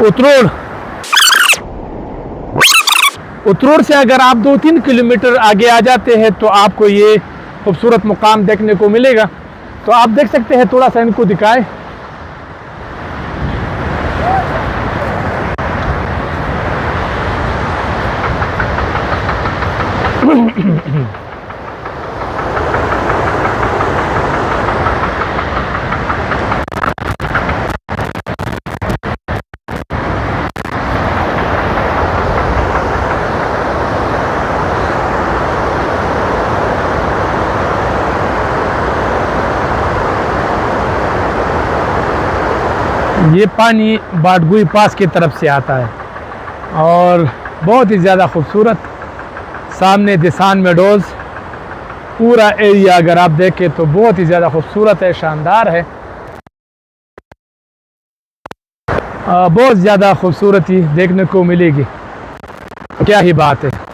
उतरोड़ उतरोड़ से अगर आप 2-3 किलोमीटर आगे आ जाते हैं तो आपको ये खूबसूरत मुकाम देखने को मिलेगा। तो आप देख सकते हैं, थोड़ा सा इनको दिखाएं। ये पानी बाटगुई पास की तरफ से आता है और बहुत ही ज़्यादा खूबसूरत। सामने दिसान मेडोज़ पूरा एरिया अगर आप देखें तो बहुत ही ज़्यादा खूबसूरत है, शानदार है। बहुत ज़्यादा खूबसूरती देखने को मिलेगी, क्या ही बात है।